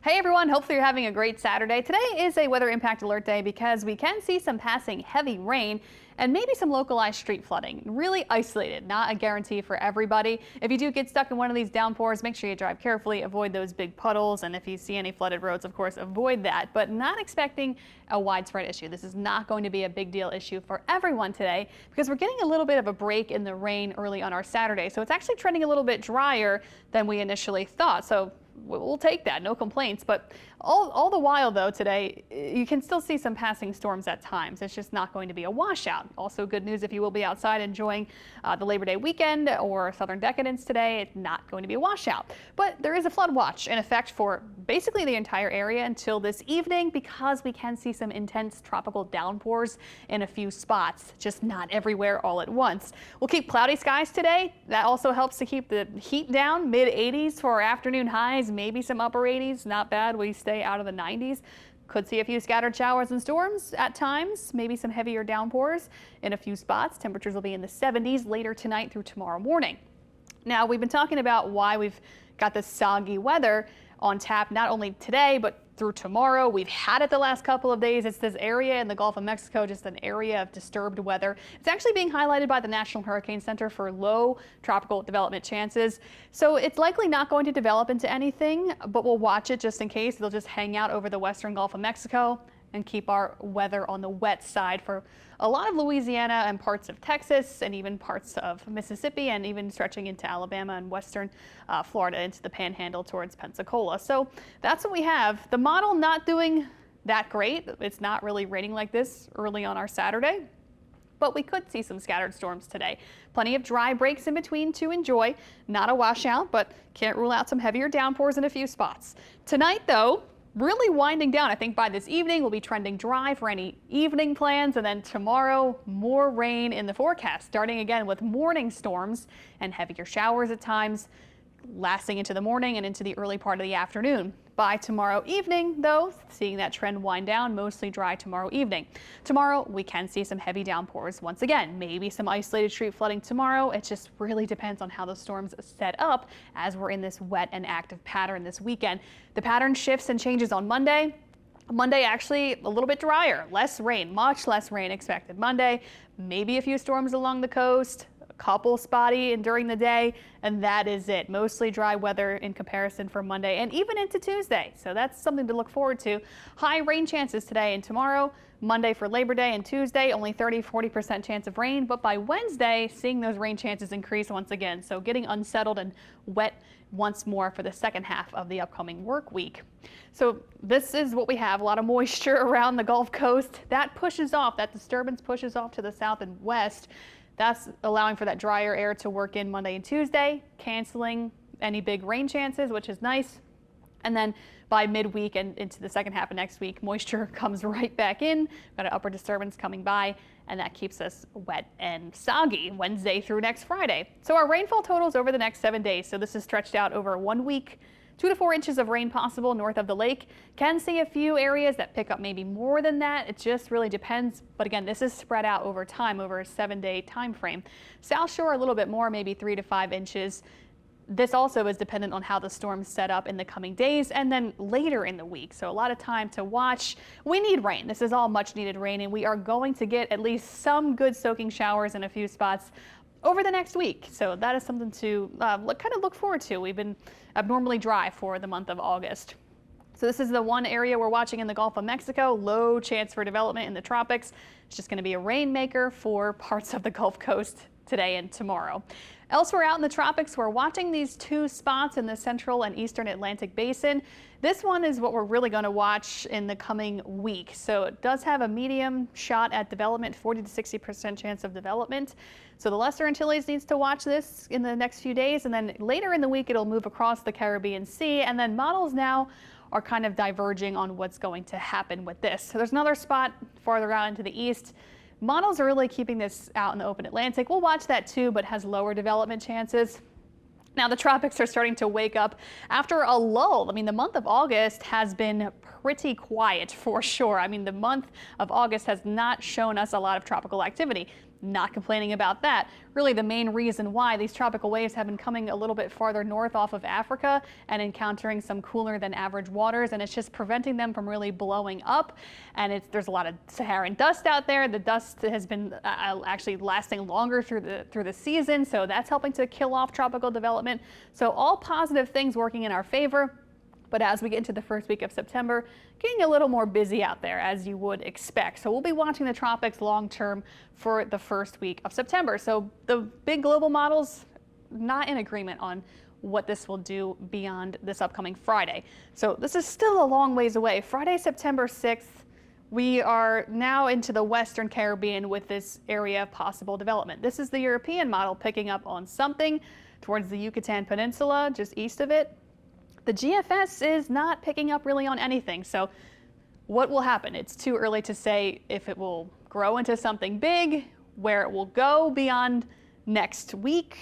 Hey everyone, hopefully you're having a great Saturday. Today is a weather impact alert day because we can see some passing heavy rain and maybe some localized street flooding. Really isolated, not a guarantee for everybody. If you do get stuck in one of these downpours, make sure you drive carefully, avoid those big puddles, and if you see any flooded roads, of course, avoid that, but not expecting a widespread issue. This is not going to be a big deal issue for everyone today because we're getting a little bit of a break in the rain early on our Saturday. So it's actually trending a little bit drier than we initially thought. So we'll take that, no complaints. But all the while, though, today, you can still see some passing storms at times. It's just not going to be a washout. Also good news if you will be outside enjoying the Labor Day weekend or Southern Decadence today, it's not going to be a washout. But there is a flood watch in effect for basically the entire area until this evening because we can see some intense tropical downpours in a few spots, just not everywhere all at once. We'll keep cloudy skies today. That also helps to keep the heat down, mid-80s for our afternoon highs, maybe some upper 80s, not bad. We stay out of the 90s. Could see a few scattered showers and storms at times, maybe some heavier downpours in a few spots. Temperatures will be in the 70s later tonight through tomorrow morning. Now, we've been talking about why we've got this soggy weather on tap, not only today, but through tomorrow. We've had it the last couple of days. It's this area in the Gulf of Mexico, just an area of disturbed weather. It's actually being highlighted by the National Hurricane Center for low tropical development chances. So it's likely not going to develop into anything, but we'll watch it just in case. It'll just hang out over the western Gulf of Mexico and keep our weather on the wet side for a lot of Louisiana and parts of Texas and even parts of Mississippi and even stretching into Alabama and western Florida into the panhandle towards Pensacola. So that's what we have. The model not doing that great. It's not really raining like this early on our Saturday, but we could see some scattered storms today. Plenty of dry breaks in between to enjoy. Not a washout, but can't rule out some heavier downpours in a few spots. Tonight, though, really winding down. I think by this evening we'll be trending dry for any evening plans, and then tomorrow more rain in the forecast, starting again with morning storms and heavier showers at times lasting into the morning and into the early part of the afternoon. By tomorrow evening, though, seeing that trend wind down, mostly dry tomorrow evening. Tomorrow, we can see some heavy downpours once again, maybe some isolated street flooding tomorrow. It just really depends on how the storms set up as we're in this wet and active pattern this weekend. The pattern shifts and changes on Monday. Monday actually a little bit drier, less rain, much less rain expected Monday. Maybe a few storms along the coast. Couple spotty and during the day, and that is it. Mostly dry weather in comparison for Monday and even into Tuesday. So that's something to look forward to. High rain chances today and tomorrow. Monday for Labor Day and Tuesday, only 30–40% chance of rain, but by Wednesday, seeing those rain chances increase once again. So getting unsettled and wet once more for the second half of the upcoming work week. So this is what we have, a lot of moisture around the Gulf Coast. That pushes off, that disturbance pushes off to the south and west. That's allowing for that drier air to work in Monday and Tuesday, canceling any big rain chances, which is nice. And then by midweek and into the second half of next week, moisture comes right back in. We've got an upper disturbance coming by, and that keeps us wet and soggy Wednesday through next Friday. So our rainfall totals over the next 7 days. So this is stretched out over 1 week. 2 to 4 inches of rain possible north of the lake. Can see a few areas that pick up maybe more than that. It just really depends. But again, this is spread out over time, over a 7-day time frame. South Shore a little bit more, maybe 3 to 5 inches. This also is dependent on how the storms set up in the coming days and then later in the week. So a lot of time to watch. We need rain. This is all much needed rain, and we are going to get at least some good soaking showers in a few spots over the next week. So that is something to kind of look forward to. We've been abnormally dry for the month of August. So this is the one area we're watching in the Gulf of Mexico. Low chance for development in the tropics. It's just going to be a rainmaker for parts of the Gulf Coast today and tomorrow. Elsewhere out in the tropics, we're watching these 2 spots in the central and eastern Atlantic basin. This one is what we're really going to watch in the coming week. So it does have a medium shot at development, 40 to 60% chance of development. So the Lesser Antilles needs to watch this in the next few days, and then later in the week it'll move across the Caribbean Sea, and then models now are kind of diverging on what's going to happen with this. So there's another spot farther out into the east. Models are really keeping this out in the open Atlantic. We'll watch that too, but has lower development chances. Now the tropics are starting to wake up after a lull. I mean, the month of August has been pretty quiet for sure. I mean, the month of August has not shown us a lot of tropical activity. not complaining about that. Really, the main reason why these tropical waves have been coming a little bit farther north off of Africa and encountering some cooler than average waters, and it's just preventing them from really blowing up. And there's a lot of Saharan dust out there. The dust has been actually lasting longer through the season, so that's helping to kill off tropical development. So all positive things working in our favor. But as we get into the first week of September, getting a little more busy out there, as you would expect. So we'll be watching the tropics long term for the first week of September. So the big global models not in agreement on what this will do beyond this upcoming Friday. So this is still a long ways away. Friday, September 6th, we are now into the Western Caribbean with this area of possible development. This is the European model picking up on something towards the Yucatan Peninsula, just east of it. The GFS is not picking up really on anything. So what will happen? It's too early to say if it will grow into something big, where it will go beyond next week.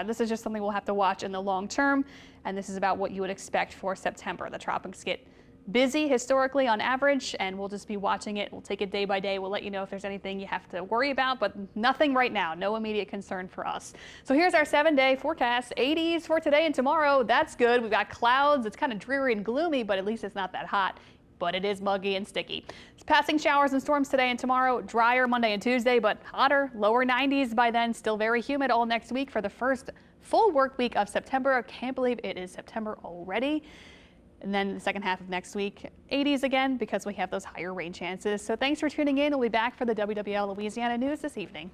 This is just something we'll have to watch in the long term. And this is about what you would expect for September. The tropics get busy historically on average, and we'll just be watching it. We'll take it day by day. We'll let you know if there's anything you have to worry about, but nothing right now. No immediate concern for us. So here's our 7-day forecast. 80s for today and tomorrow. That's good. We've got clouds. It's kind of dreary and gloomy, but at least it's not that hot. But it is muggy and sticky. It's passing showers and storms today and tomorrow. Drier Monday and Tuesday, but hotter. Lower 90s by then. Still very humid all next week for the first full work week of September. I can't believe it is September already. And then the second half of next week, 80s again, because we have those higher rain chances. So thanks for tuning in. We'll be back for the WWL Louisiana News this evening.